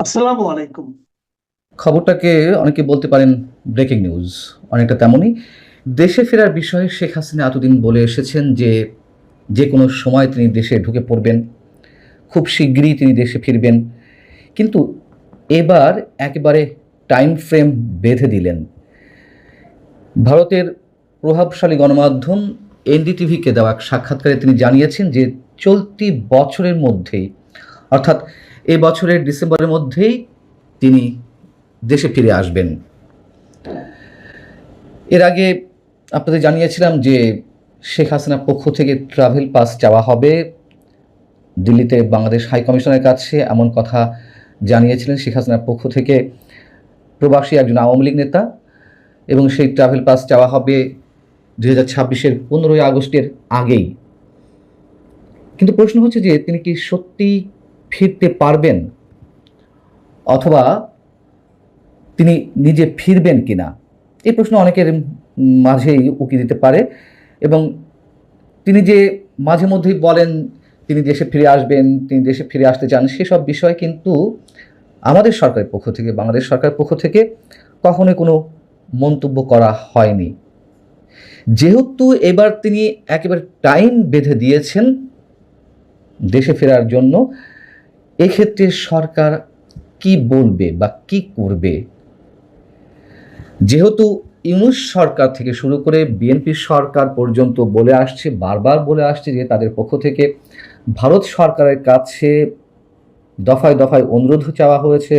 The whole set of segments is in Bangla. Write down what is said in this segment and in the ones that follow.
আসসালামু আলাইকুম। খবরটাকে অনেকে বলতে পারেন ব্রেকিং নিউজ, অনেকটা তেমনই। দেশে ফেরার বিষয়ে শেখ হাসিনা এতদিন বলে এসেছেন যে যে কোনো সময় তিনি দেশে ঢুকে পড়বেন, খুব শিগগিরই তিনি দেশে ফিরবেন। কিন্তু এবার একেবারে টাইম ফ্রেম বেঁধে দিলেন। ভারতের প্রভাবশালী গণমাধ্যম এনডিটিভিকে দেওয়া এক সাক্ষাৎকারে তিনি জানিয়েছেন যে চলতি বছরের মধ্যেই, অর্থাৎ এ বছরের ডিসেম্বরের মধ্যেই তিনি দেশে ফিরে আসবেন। এর আগে আপনাদের জানিয়েছিলাম যে শেখ হাসিনার পক্ষ থেকে ট্রাভেল পাস চাওয়া হবে দিল্লিতে বাংলাদেশ হাই কমিশনের কাছে, এমন কথা জানিয়েছিলেন শেখ হাসিনার পক্ষ থেকে প্রবাসী একজন আওয়ামী লীগ নেতা। এবং সেই ট্রাভেল পাস চাওয়া হবে 2026-এর 15ই আগস্টের আগেই। কিন্তু প্রশ্ন হচ্ছে যে তিনি কি সত্যি ফিরতে পারবেন, অথবা তিনি নিজে ফিরবেন কিনা, এই প্রশ্ন অনেকের মাঝেই উকি দিতে পারে। এবং তিনি যে মাঝে মধ্যেই বলেন তিনি দেশে ফিরে আসবেন, তিনি দেশে ফিরে আসতে চান, সেসব বিষয় কিন্তু আমাদের সরকারের পক্ষ থেকে, বাংলাদেশ সরকারের পক্ষ থেকে কখনোই কোনো মন্তব্য করা হয়নি। যেহেতু এবার তিনি একেবারে টাইম বেঁধে দিয়েছেন দেশে ফেরার জন্য, এক্ষেত্রে সরকার কি বলবে বা কি করবে? যেহেতু ইউনূস সরকার থেকে শুরু করে বিএনপি সরকার পর্যন্ত বলে আসছে, বারবার বলে আসছে যে তাদের পক্ষ থেকে ভারত সরকারের কাছে দফায় দফায় অনুরোধ চাওয়া হয়েছে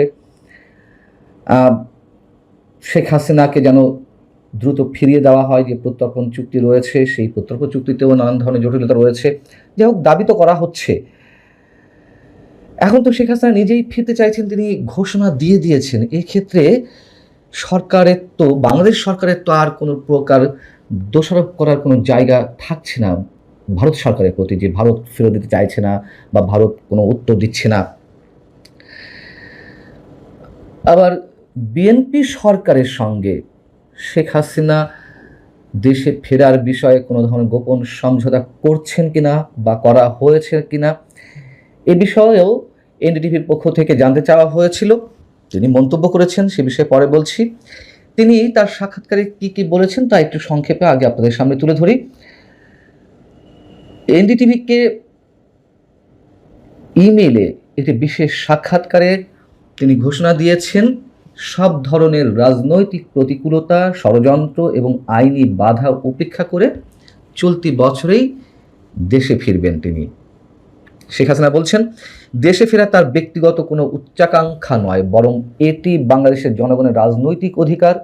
শেখ হাসিনাকে যেন দ্রুত ফিরিয়ে দেওয়া হয়। যে প্রত্যর্পণ চুক্তি রয়েছে, সেই প্রত্যর্পণ চুক্তিতেও নানান ধরনের জটিলতা রয়েছে। যাই হোক, দাবি তো করা হচ্ছে। এখন তো শেখ হাসিনা নিজেই ফিরতে চাইছেন, তিনি ঘোষণা দিয়ে দিয়েছেন। এই ক্ষেত্রে সরকারের তো, বাংলাদেশ সরকারের তো আর কোনো প্রকার দোষারোপ করার কোনো জায়গা থাকছে না ভারত সরকারের প্রতি, যে ভারত ফেরত দিতে চাইছে না বা ভারত কোনো উত্তর দিচ্ছে না। আবার বিএনপি সরকারের সঙ্গে শেখ হাসিনা দেশে ফেরার বিষয়ে কোনো ধরনের গোপন সমঝোতা করছেন কিনা বা করা হয়েছে কিনা, এ বিষয়েও এনডিটিভির পক্ষ থেকে জানতে চাওয়া হয়েছিল। তিনি মন্তব্য করেছেন, সে বিষয়ে পরে বলছি। তিনি তার সাক্ষাৎকারে কি কি বলেছেন তা একটু সংক্ষেপে আগে আপনাদের সামনে তুলে ধরি। এনডিটিভিকে ইমেইলে একটি বিশেষ সাক্ষাৎকারে তিনি ঘোষণা দিয়েছেন সব ধরনের রাজনৈতিক প্রতিকূলতা, ষড়যন্ত্র এবং আইনি বাধা উপেক্ষা করে চলতি বছরেই দেশে ফিরবেন তিনি। শেখ হাসিনা বলছেন, দেশে ফেরা তার ব্যক্তিগত কোনো উচ্চাকাঙ্ক্ষা নয়, বরং এটি বাংলাদেশের জনগণের রাজনৈতিক অধিকার,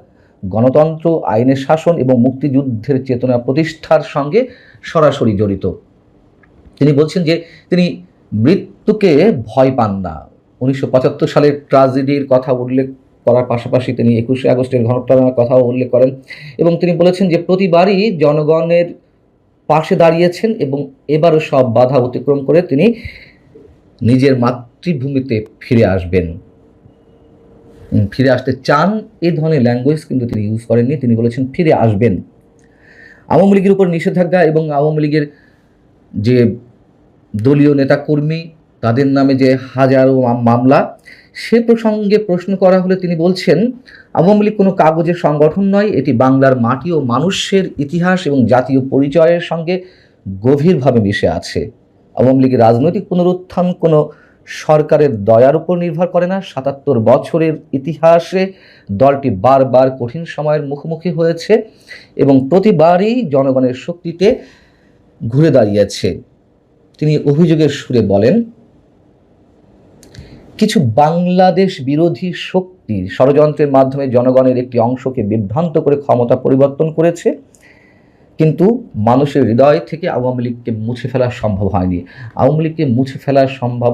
গণতন্ত্র, আইনের শাসন এবং মুক্তিযুদ্ধের চেতনা প্রতিষ্ঠার সঙ্গে সরাসরি জড়িত। তিনি বলছেন যে তিনি মৃত্যুকে ভয় পান না। 1975 সালের ট্র্যাজেডির কথা উল্লেখ করার পাশাপাশি তিনি 21শে আগস্টের ঘটনার কথাও উল্লেখ করেন। এবং তিনি বলেছেন যে প্রতিবারই জনগণের পাশে দাঁড়িয়েছেন এবং এবারও সব বাধা অতিক্রম করে তিনি নিজের মাতৃভূমিতে ফিরে আসবেন, ফিরে আসতে চান। এই ধরনের ল্যাঙ্গুয়েজ কিন্তু তিনি ইউজ করেননি, তিনি বলেছেন ফিরে আসবেন। আওয়ামী লীগের উপর নিষেধাজ্ঞা এবং আওয়ামী লীগের যে দলীয় নেতাকর্মী, তাদের নামে যে হাজারো মামলা, সে প্রসঙ্গে প্রশ্ন করা হলে তিনি বলছেন, আওয়ামী লীগ কোনো কাগজের সংগঠন নয়, এটি বাংলার মাটি ও মানুষের ইতিহাস এবং জাতীয় পরিচয়ের সঙ্গে গভীরভাবে মিশে আছে। আওয়ামী লীগের রাজনৈতিক পুনরুত্থান কোনো সরকারের দয়ার উপর নির্ভর করে না। ৭৭ বছরের ইতিহাসে দলটি বারবার কঠিন সময়ের মুখোমুখি হয়েছে এবং প্রতিবারই জনগণের শক্তিতে ঘুরে দাঁড়িয়েছে। তিনি অভিযোগের সুরে বলেন, কিছু বাংলাদেশ বিরোধী শক্তি ষড়যন্ত্রের মাধ্যমে জনগণের একটি অংশকে বিভ্রান্ত করে ক্ষমতা পরিবর্তন করেছে, কিন্তু মানুষের হৃদয় থেকে আওয়ামী লীগকে মুছে ফেলা সম্ভব হয়নি। আওয়ামী লীগকে মুছে ফেলা সম্ভব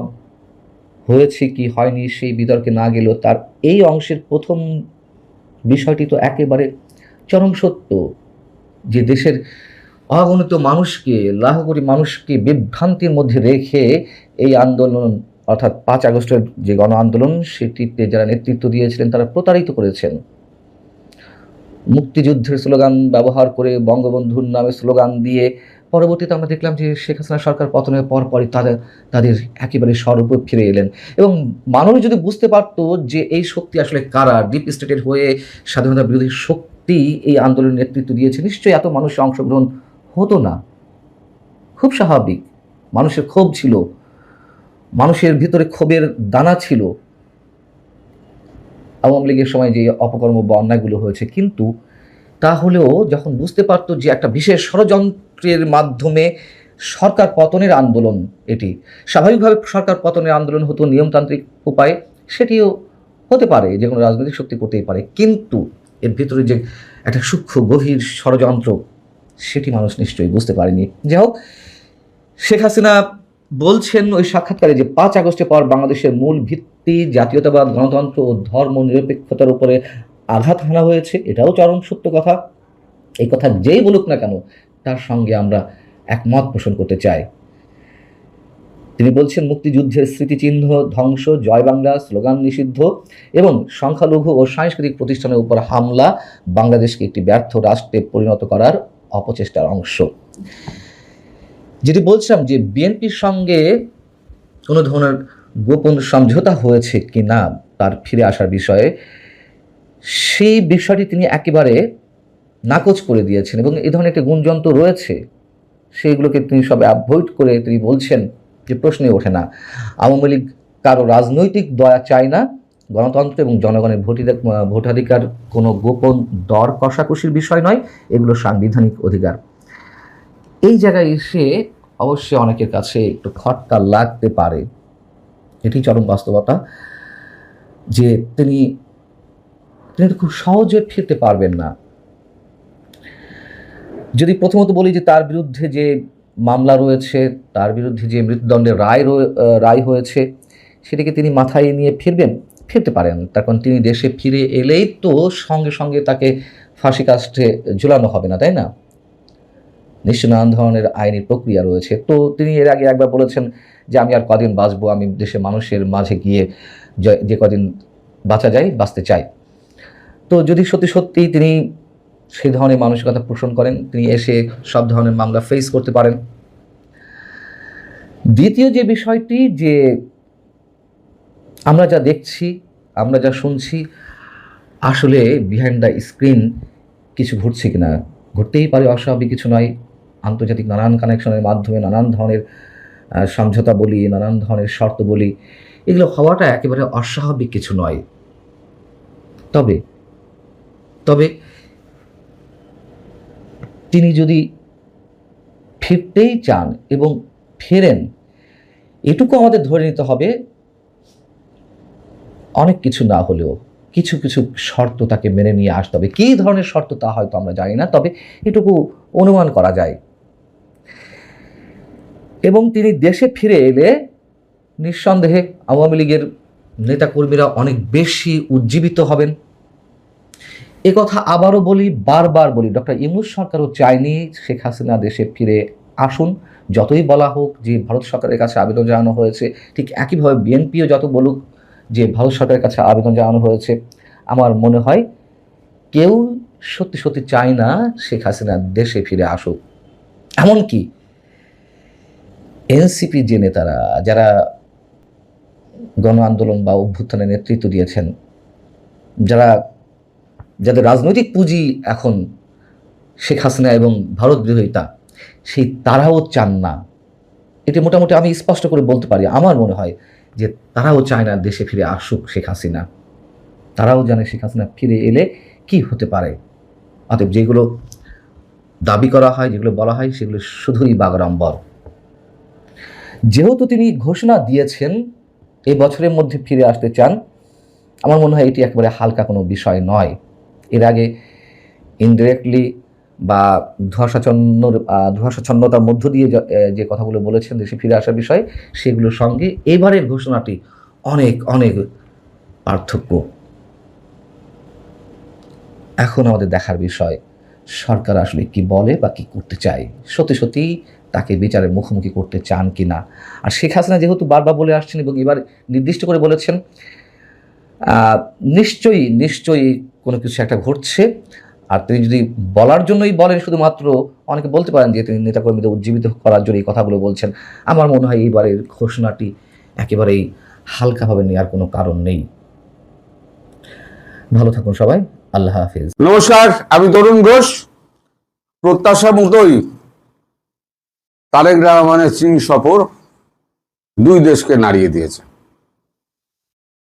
হয়েছে কি হয়নি সেই বিতর্কে না গেলেও তার এই অংশের প্রথম বিষয়টি তো একেবারে চরম সত্য, যে দেশের অগণিত মানুষকে, লাখ কোটি মানুষকে বিভ্রান্তির মধ্যে রেখে এই আন্দোলন, অর্থাৎ 5 আগস্টের যে গণ আন্দোলন, সেটিতে যারা নেতৃত্ব দিয়েছিলেন তারা প্রতারিত করেছেন। মুক্তিযুদ্ধের স্লোগান ব্যবহার করে, বঙ্গবন্ধুর নামে স্লোগান দিয়ে পরবর্তীতে আমরা দেখলাম যে শেখ হাসিনা সরকার পতনের পরপরই তাদের একেবারে স্বরূপে ফিরে এলেন এবং মানুষ যদি বুঝতে পারতো যে এই শক্তি আসলে কারা, ডিপ স্টেটের হয়ে স্বাধীনতা বিরোধী শক্তি এই আন্দোলনের নেতৃত্ব দিয়েছে, নিশ্চয়ই এত মানুষের অংশগ্রহণ হতো না। খুব স্বাভাবিক, মানুষের ক্ষোভ ছিল, মানুষের ভিতরে ক্ষোভের দানা ছিল আওয়ামী লীগের সময় যে অপকর্ম বা অন্যায়গুলো হয়েছে। কিন্তু তাহলেও যখন বুঝতে পারতো যে একটা বিশেষ ষড়যন্ত্রের মাধ্যমে সরকার পতনের আন্দোলন, এটি স্বাভাবিকভাবে সরকার পতনের আন্দোলন হতো নিয়মতান্ত্রিক উপায়ে, সেটিও হতে পারে, যে কোনো রাজনৈতিক শক্তি করতেই পারে, কিন্তু এর ভিতরে যে একটা সূক্ষ্ম গভীর ষড়যন্ত্র সেটি মানুষ নিশ্চয়ই বুঝতে পারেনি। যাই হোক, শেখ হাসিনা বলছেন ওই সাক্ষাৎকারে যে 5 আগস্টের পর বাংলাদেশের মূল ভিত্তি জাতীয়তাবাদ, গণতন্ত্র ও ধর্ম নিরপেক্ষতার উপরে আঘাত হানা হয়েছে। এটাও চরম সত্য কথা। এই কথা যেই বলুক না কেন তার সঙ্গে আমরা একমত পোষণ করতে চাই। তিনি বলছেন মুক্তিযুদ্ধের স্মৃতিচিহ্ন ধ্বংস, জয় বাংলা স্লোগান নিষিদ্ধ এবং সংখ্যালঘু ও সাংস্কৃতিক প্রতিষ্ঠানের উপর হামলা বাংলাদেশকে একটি ব্যর্থ রাষ্ট্রে পরিণত করার অপচেষ্টার অংশ। যেটি বলছিলাম যে বিএনপির সঙ্গে কোনো ধরনের গোপন সমঝোতা হয়েছে কি না তার ফিরে আসার বিষয়ে, সেই বিষয়টি তিনি একেবারে নাকচ করে দিয়েছেন এবং এই ধরনের একটি গুঞ্জন তো রয়েছে, সেইগুলোকে তিনি সব অ্যাভয়েড করে তিনি বলছেন যে প্রশ্নে ওঠে না। আওয়ামী লীগ কারো রাজনৈতিক দয়া চায় না, গণতন্ত্র এবং জনগণের ভোটাধিকার কোনো গোপন দর কষাকষির বিষয় নয়, এগুলো সাংবিধানিক অধিকার। এই জায়গায় এসে অবশ্যই অনেকের কাছে একটু খটকা লাগতে পারে, এটি চরম বাস্তবতা, যে তিনি খুব সহজে ফিরতে পারবেন না। যদি প্রথমত বলি যে তার বিরুদ্ধে যে মামলা রয়েছে, তার বিরুদ্ধে যে মৃত্যুদণ্ডের রায় হয়েছে, সেটাকে তিনি মাথায় নিয়ে ফিরতে পারেন। তার কারণ তিনি দেশে ফিরে এলেই তো সঙ্গে সঙ্গে তাকে ফাঁসি কাস্টে ঝুলানো হবে না, তাই না? নিশ্চয় নানান ধরনের আইনি প্রক্রিয়া রয়েছে। তো তিনি এর আগে একবার বলেছেন যে আমি আর কদিন বাঁচবো, আমি দেশের মানুষের মাঝে গিয়ে যে কদিন বাঁচা যায় বাঁচতে চাই। তো যদি সত্যি সত্যি তিনি সেই ধরনের মানসিকতা পোষণ করেন, তিনি এসে সব ধরনের মামলা ফেস করতে পারেন। দ্বিতীয় যে বিষয়টি, যে আমরা যা দেখছি, আমরা যা শুনছি, আসলে বিহাইন্ড দ্য স্ক্রিন কিছু ঘটছে কিনা, ঘটতেই পারে, অস্বাভাবিক কিছু নয়। আন্তর্জাতিক নানান কানেকশনের মাধ্যমে নানান ধরনের সমঝোতা বলি, নানান ধরনের শর্ত বলি, এগুলো হওয়াটা একেবারে অস্বাভাবিক কিছু নয়। তবে তিনি যদি ফিরতেই চান এবং ফেরেন, এটুকু আমাদের ধরে নিতে হবে, অনেক কিছু না হলেও কিছু কিছু শর্ত তাকে মেনে নিয়ে আসতে হবে। কী ধরনের শর্ত তা হয়তো আমরা জানি না, তবে এটুকু অনুমান করা যায়। এবং তিনি দেশে ফিরে এলে নিঃসন্দেহে আওয়ামী লীগের নেতাকর্মীরা অনেক বেশি উজ্জীবিত হবেন। এ কথা আবারও বলি, বারবার বলি, ডক্টর ইউনূস সরকারও চায়নি শেখ হাসিনা দেশে ফিরে আসুন। যতই বলা হোক যে ভারত সরকারের কাছে আবেদন জানানো হয়েছে, ঠিক একইভাবে বিএনপিও যত বলুক যে ভারত সরকারের কাছে আবেদন জানানো হয়েছে, আমার মনে হয় কেউ সত্যি সত্যি চায় না শেখ হাসিনা দেশে ফিরে আসুক। এমনকি এনসিপি যে নেতারা, যারা গণ আন্দোলন বা অভ্যুত্থানের নেতৃত্ব দিয়েছেন, যাদের রাজনৈতিক পুঁজি এখন শেখ হাসিনা এবং ভারত বিরোধিতা, সেই তারাও চান না। এটি মোটামুটি আমি স্পষ্ট করে বলতে পারি, আমার মনে হয় যে তারাও চায় না দেশে ফিরে আসুক শেখ হাসিনা। তারাও জানে শেখ হাসিনা ফিরে এলে কি হতে পারে। অতএব যেগুলো দাবি করা হয়, যেগুলো বলা হয়, সেগুলো শুধুই বাগাড়ম্বর। যেহেতু তিনি ঘোষণা দিয়েছেন এই বছরের মধ্যে ফিরে আসতে চান, আমার মনে হয় এটি একেবারে হালকা কোনো বিষয় নয়। এর আগে ইনডিরেক্টলি বা ধোঁয়াশাচ্ছন্নতার মধ্য দিয়ে যে কথাগুলো বলেছেন দেশে ফিরে আসার বিষয়ে, সেগুলোর সঙ্গে এবারের ঘোষণাটি অনেক অনেক পার্থক্য। এখন আমাদের দেখার বিষয় সরকার আসলে কি বলে বা কি করতে চায়, সত্যি সত্যি তাকে বিচারের মুখোমুখি করতে চান কি না। আর শেখ হাসিনা যেহেতু বারবার বলে আসছেন এবং এবার নির্দিষ্ট করে বলেছেন, নিশ্চয়ই কোনো কিছু একটা ঘটছে। আর তিনি যদি বলার জন্যই বলেন শুধুমাত্র, অনেকে বলতে পারেন যে তিনি নেতাকর্মীদের উজ্জীবিত করার জন্য এই কথাগুলো বলছেন। আমার মনে হয় এইবারের ঘোষণাটি একেবারেই হালকাভাবে নেওয়ার কোনো কারণ নেই। ভালো থাকুন সবাই, আল্লাহ হাফিজ। নমস্কার, আমি তরুণ ঘোষ। প্রত্যাশা মতোই তারেক রহমানের চীন সফর দুই দেশকে নাড়িয়ে দিয়েছে।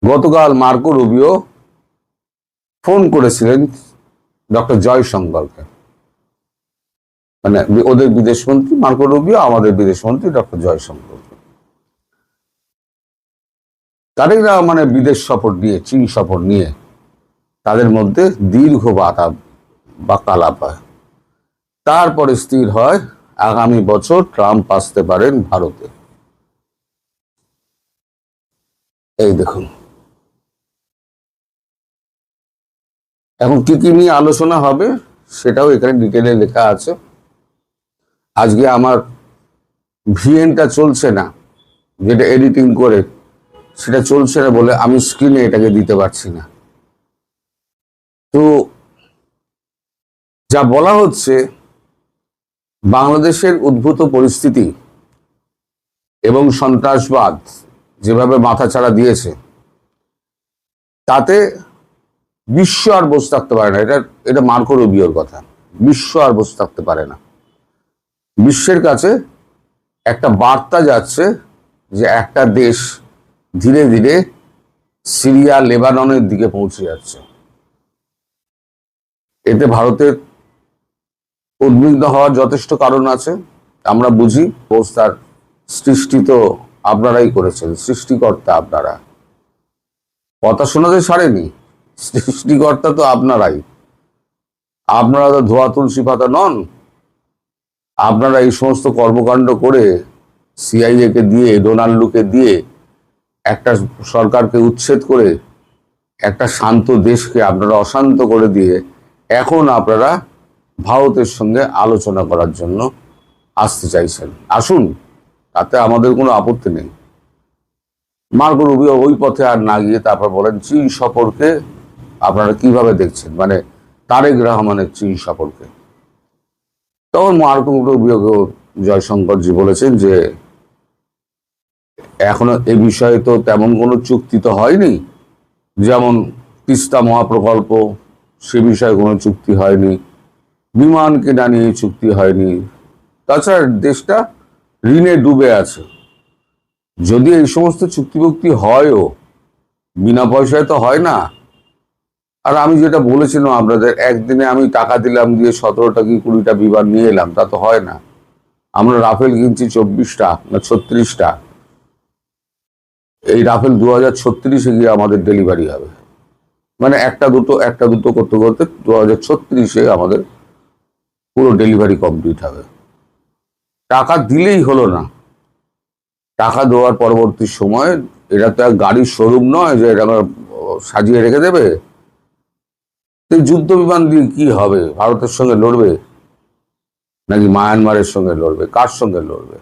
গতকাল মার্কো রুবিও ফোন করেছিলেন ডক্টর জয়শঙ্করকে, মানে ওদের বিদেশমন্ত্রী মার্কো রুবিও, আমাদের বিদেশমন্ত্রী ডক্টর জয়শঙ্করকে। তারেক রহমানের বিদেশ সফর নিয়ে, চীন সফর নিয়ে তাদের মধ্যে দীর্ঘ বার্তালাপ হয়। তারপরে স্থির হয় আগামী বছর ট্রাম্প আসতে পারেন ভারতে। এই দেখুন, এখন কি কি নিয়ে আলোচনা হবে সেটাও এখানে ডিটেলে লেখা আছে। আজকে আমার ভিএনটা চলছে না, যেটা এডিটিং করে সেটা চলছে না বলে আমি স্ক্রিনে এটাকে দিতে পারছি না। তো যা বলা হচ্ছে, বাংলাদেশের উদ্ভূত পরিস্থিতি এবং সন্ত্রাসবাদ যেভাবে মাথাচাড়া দিয়েছে, তাতে বিশ্ব আর বসে থাকতে পারে না। এটা মার্কো রুবিওর কথা। বিশ্ব আর বসে থাকতে পারে না। বিশ্বের কাছে একটা বার্তা যাচ্ছে যে একটা দেশ ধীরে ধীরে সিরিয়া, লেবাননের দিকে পৌঁছে যাচ্ছে। এতে ভারতের উদ্বিগ্ন হওয়ার যথেষ্ট কারণ আছে। আমরা বুঝি, অবস্থার সৃষ্টি তো আপনারাই করেছেন, সৃষ্টিকর্তা আপনারা। কথা শোনাতে ছাড়েনি, সৃষ্টিকর্তা তো আপনারাই। আপনারা তো ধোয়া তুলসী পাতা নন। আপনারা এই সমস্ত কর্মকাণ্ড করে সিআইএ কে দিয়ে, ডোনাল্ডুকে দিয়ে, একটা সরকারকে উচ্ছেদ করে একটা শান্ত দেশকে আপনারা অশান্ত করে দিয়ে এখন আপনারা ভারতের সঙ্গে আলোচনা করার জন্য আসতে চাইছেন। আসুন, তাতে আমাদের কোনো আপত্তি নেই। মার্কো রুবিও ওই পথে আর না গিয়ে তারপর বলেন চীন সফরকে আপনারা কিভাবে দেখছেন, মানে তারেক রহমানের চীন সফরকে। তখন মার্কো রুবিও জয়শঙ্করজি বলেছেন যে এখনো এই বিষয়ে তো তেমন কোনো চুক্তি তো হয়নি। যেমন তিস্তা মহাপ্রকল্প, সে বিষয়ে কোনো চুক্তি হয়নি। বিমান কেনা নিয়ে চুক্তি হয়নি। তাছাড়া দেশটা ঋণে ডুবে আছে। যদি এই সমস্ত চুক্তিভুক্তি হয়ও, বিনা পয়সায় তো হয় না। আর আমি যেটা বলেছিলাম আপনাদের, একদিনে আমি টাকা দিলাম দিয়ে 17টা কি 20টা বিমান নিয়ে এলাম, তা তো হয় না। আমরা রাফেল কিনছি 24টা না 36টা। এই রাফেল 2036-এ গিয়ে আমাদের ডেলিভারি হবে। মানে একটা দুটো করতে করতে 2036-এ আমাদের পুরো ডেলিভারি কমপ্লিট হবে। টাকা দিলেই হলো না। টাকা দেওয়ার পরবর্তী সময়, এটা তো এক গাড়ির শোরুম নয় যে এটা সাজিয়ে রেখে দেবে। যুদ্ধ বিমান দিয়ে কি হবে? ভারতের সঙ্গে লড়বে নাকি মায়ানমারের সঙ্গে লড়বে? কার সঙ্গে লড়বে?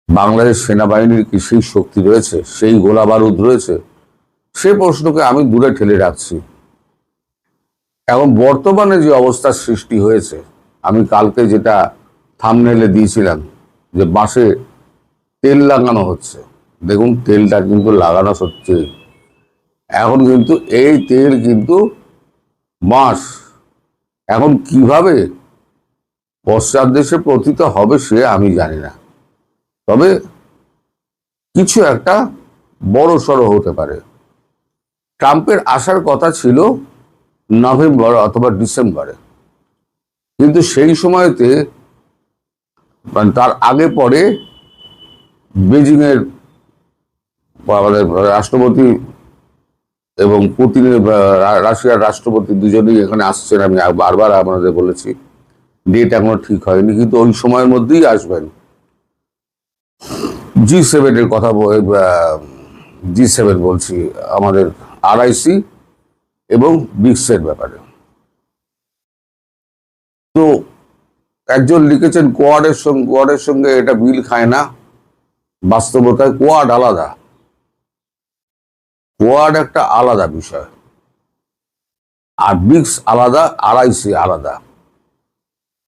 বাংলাদেশ সেনাবাহিনীর কি সেই শক্তি রয়েছে, সেই গোলা বারুদ রয়েছে? সে প্রশ্নকে আমি দূরে ঠেলে রাখছি। এখন বর্তমানে যে অবস্থার সৃষ্টি হয়েছে, আমি কালকে যেটা থাম্বনেইলে দিয়েছিলাম যে বাসে তেল লাগানো হচ্ছে, দেখুন তেলটা কিন্তু লাগানো হচ্ছে। এখন কিন্তু এই তেল কিন্তু বাঁশ। এখন কিভাবে পশ্চাৎ দেশে পতিত হবে সে আমি জানি না, তবে কিছু একটা বড় সড়ো হতে পারে। ট্রাম্পের আসার কথা ছিল নভেম্বর অথবা ডিসেম্বরে, কিন্তু সেই সময়তে মানে তার আগে পরে বেজিং এর আমাদের রাষ্ট্রপতি এবং পুতিনের, রাশিয়ার রাষ্ট্রপতি দুজনেই এখানে আসছেন। আমি বারবার আপনাদের বলেছি, ডেট এখনো ঠিক হয়নি, কিন্তু ওই সময়ের মধ্যেই আসবেন। G7 এর কথা, G7 বলছি, আমাদের RIC এবং ব্রিক্সের ব্যাপারে। তো একজন লিখেছেন কোয়াডের সঙ্গে এটা মিল খায় না। বাস্তবতায় কোয়াড আলাদা। কোয়াড একটা আলাদা বিষয়। আর ব্রিক্স আলাদা, RIC আলাদা।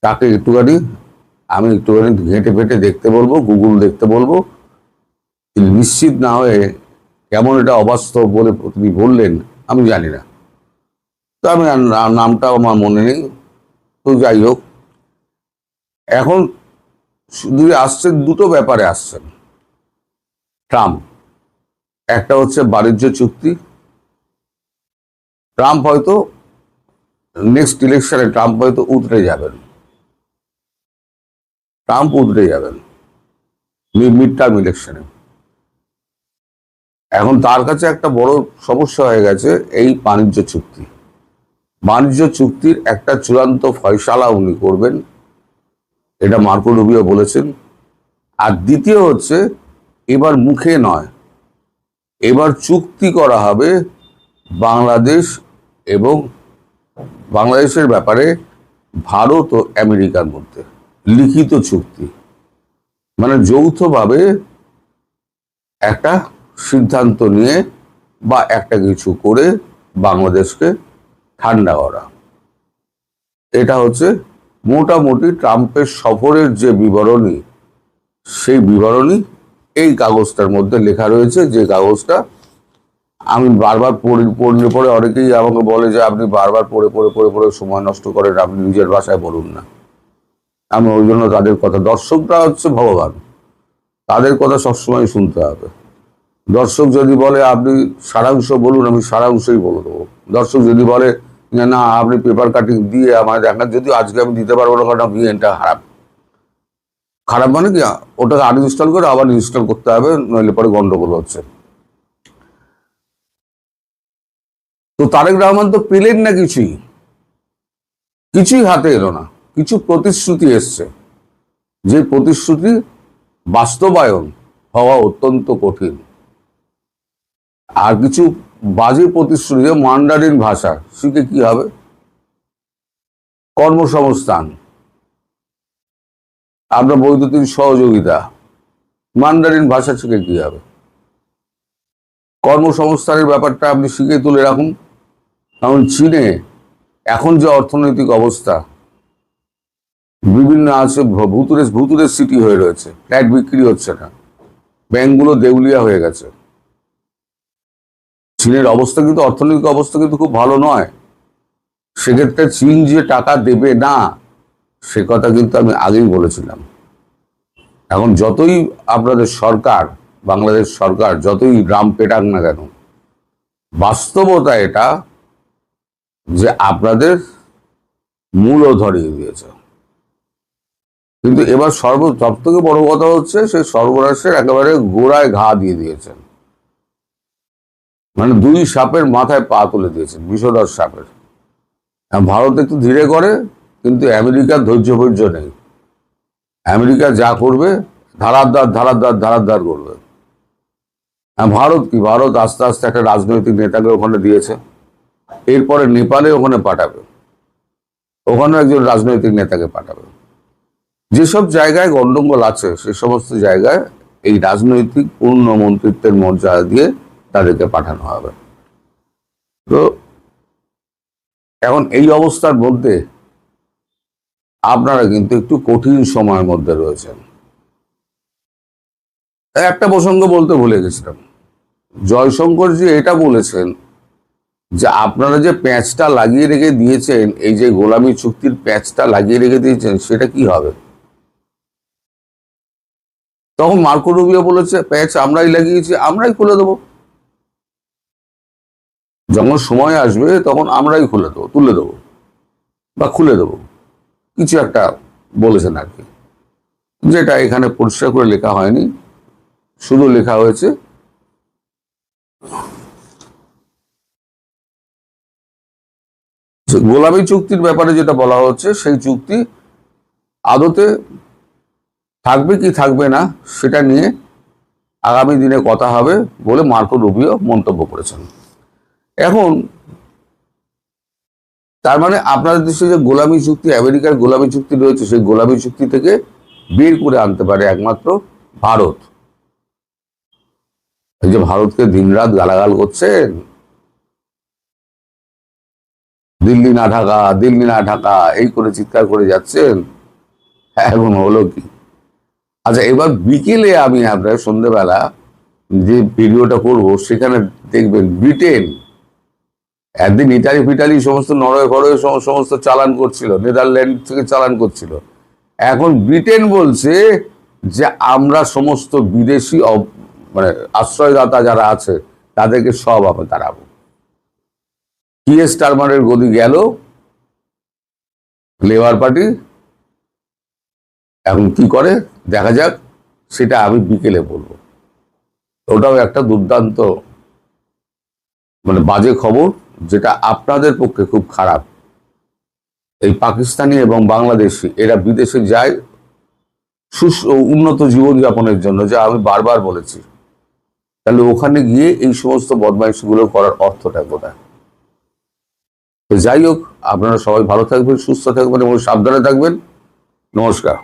তাকে আমি একটুখানি ঘেঁটে ফেটে দেখতে বলবো, গুগল দেখতে বলবো। নিশ্চিত না হয়ে কেমন এটা অবাস্তব বলে তিনি বললেন আমি জানি না, তো আমি নামটা আমার মনে নেই। তো যাই হোক, এখন শুধু আসছেন দুটো ব্যাপারে আসছেন ট্রাম্প। একটা হচ্ছে বাণিজ্য চুক্তি। ট্রাম্প হয়তো নেক্সট ইলেকশনে উতরে যাবেন। মিড টার্ম ইলেকশনে। এখন তার কাছে একটা বড় সমস্যা হয়ে গেছে এই বাণিজ্য চুক্তি। বাণিজ্য চুক্তির একটা চূড়ান্ত ফয়সালা উনি করবেন, এটা মার্কো রুবিও বলেছেন। আর দ্বিতীয় হচ্ছে, এবার মুখে নয়, এবার চুক্তি করা হবে বাংলাদেশ এবং বাংলাদেশের ব্যাপারে ভারত ও আমেরিকার মধ্যে লিখিত চুক্তি। মানে যৌথভাবে একটা সিদ্ধান্ত নিয়ে বা একটা কিছু করে বাংলাদেশকে ঠান্ডা করা। এটা হচ্ছে মোটামুটি ট্রাম্পের সফরের যে বিবরণী, সেই বিবরণী এই কাগজটার মধ্যে লেখা রয়েছে। যে কাগজটা আমি বারবার পড়লে পরে অনেকেই আমাকে বলে যে আপনি বারবার পড়ে সময় নষ্ট করেন, আপনি নিজের ভাষায় বলুন না। আমি ওই জন্য তাদের কথা, দর্শকরা হচ্ছে ভগবান, তাদের কথা সবসময় শুনতে হবে। দর্শক যদি বলে আপনি সারাংশ বলুন, আমি সারাংশই বলে দেবো। দর্শক যদি বলে না আপনি পেপার কাটিং দিয়ে আমায় দেখান, যদি আজকে আমি দিতে পারবো না, কারণ এটা খারাপ মানে কি, ওটাকে আনইনস্টল করে আবার ইনস্টল করতে হবে, নইলে পরে গন্ডগোল হচ্ছে। তো তারেক রহমান তো পেলেন না, কিছুই হাতে এলো না। কিছু প্রতিশ্রুতি এসছে, যে প্রতিশ্রুতি বাস্তবায়ন হওয়া অত্যন্ত কঠিন। আর কিছু বাজে প্রতিশ্রুতি, মান্ডারিন ভাষা শিখে কি হবে? কর্মসংস্থান, আপনার বৈদ্যুতিক সহযোগিতা, মান্ডারিন ভাষা শিখে কি হবে? কর্মসংস্থানের ব্যাপারটা আপনি শিখে তুলে রাখুন। কারণ চীনে এখন যে অর্থনৈতিক অবস্থা, বিভিন্ন আছে ভুতুরে সিটি হয়ে রয়েছে, ফ্ল্যাট বিক্রি হচ্ছে না, ব্যাংকগুলো দেউলিয়া হয়ে গেছে। চীনের অবস্থা কিন্তু, অর্থনৈতিক অবস্থা কিন্তু খুব ভালো নয়। সেক্ষেত্রে চীন যে টাকা দেবে না, সে কথা কিন্তু আমি আগেই বলেছিলাম। এখন যতই আপনাদের সরকার, বাংলাদেশ সরকার যতই ড্রাম পেটাক না কেন, বাস্তবতা এটা যে আপনাদের মূলও ধরিয়ে দিয়েছে। কিন্তু এবার সব থেকে বড় কথা হচ্ছে, সেই সর্বনাশের একেবারে গোড়ায় ঘা দিয়ে দিয়েছেন। মানে দুই সাপের মাথায় পা তুলে দিয়েছেন, বিষধর সাপের। ভারত একটু ধীরে করে, কিন্তু আমেরিকার ধৈর্য নেই। আমেরিকা যা করবে ধারাদ্দার করবে। ভারত কি, ভারত আস্তে আস্তে একটা রাজনৈতিক নেতাকে ওখানে দিয়েছে, এরপরে নেপালে ওখানে পাঠাবে, ওখানে একজন রাজনৈতিক নেতাকে পাঠাবে। যেসব জায়গায় গন্ডগোল আছে সে সমস্ত জায়গায় এই রাজনৈতিক পূর্ণ মন্ত্রিত্বের মর্যাদা দিয়ে তাদেরকে পাঠানো হবে। তো এখন এই অবস্থার মধ্যে আপনারা কিন্তু একটু কঠিন সময়ের মধ্যে রয়েছেন। একটা প্রসঙ্গ বলতে ভুলে গেছিলাম, জয়শঙ্করজি এটা বলেছেন যে আপনারা যে প্যাঁচটা লাগিয়ে রেখে দিয়েছেন, এই যে গোলামি চুক্তির প্যাঁচটা লাগিয়ে রেখে দিয়েছেন, সেটা কি হবে? তখন মার্কো রুবিও বলেছে প্যাঁচ আমরাই লাগিয়েছি, আমরাই খুলে দেবো। যখন সময় আসবে তখন আমরাই তুলে দেবো বা খুলে দেবো, কিছু একটা বলেছেন আর কি, যেটা এখানে পরিষ্কার করে লেখা হয়নি। শুধু লেখা হয়েছে গোলামি চুক্তির ব্যাপারে যেটা বলা হচ্ছে, সেই চুক্তি আদতে থাকবে কি থাকবে না সেটা নিয়ে আগামী দিনে কথা হবে বলে মার্কো রুবিও মন্তব্য করেছেন। এখন তার মানে আপনাদের দেশে যে গোলামি চুক্তি, আমেরিকার গোলামি চুক্তি রয়েছে, সেই গোলামি চুক্তি থেকে বের করে আনতে পারে একমাত্র ভারত। এই যে ভারতকে দিনরাত গালাগাল করছেন, দিল্লি না ঢাকা, দিল্লি না ঢাকা এই করে চিৎকার করে যাচ্ছেন। এখন হলো কি? আচ্ছা, এবার বিকেলে আমি আপনার সন্ধ্যেবেলা যে ভিডিওটা করব সেখানে দেখবেন ব্রিটেন একদিন ইটালি ফিটালি সমস্ত নরওয়ে ফরওয়ে সমস্ত চালান করছিল, নেদারল্যান্ড থেকে চালান করছিল। এখন ব্রিটেন বলছে যে আমরা সমস্ত বিদেশি মানে আশ্রয়দাতা যারা আছে তাদেরকে সব আমরা তাড়াবো। কিয়ের স্টারমারের গদি গেল, লেবার পার্টি এখন কি করে দেখা যাক, সেটা আমি বিকেলে বলবো। ওটাও একটা দুর্দান্ত মানে বাজে খবর, যেটা আপনাদের পক্ষে খুব খারাপ। এই পাকিস্তানি এবং বাংলাদেশি এরা বিদেশে যায় উন্নত জীবনযাপনের জন্য, যা আমি বারবার বলেছি। তাহলে ওখানে গিয়ে এই সমস্ত বদমাইশিগুলো করার অর্থটা কোথায়? তো যাই হোক, আপনারা সবাই ভালো থাকবেন, সুস্থ থাকবেন এবং সাবধানে থাকবেন। নমস্কার।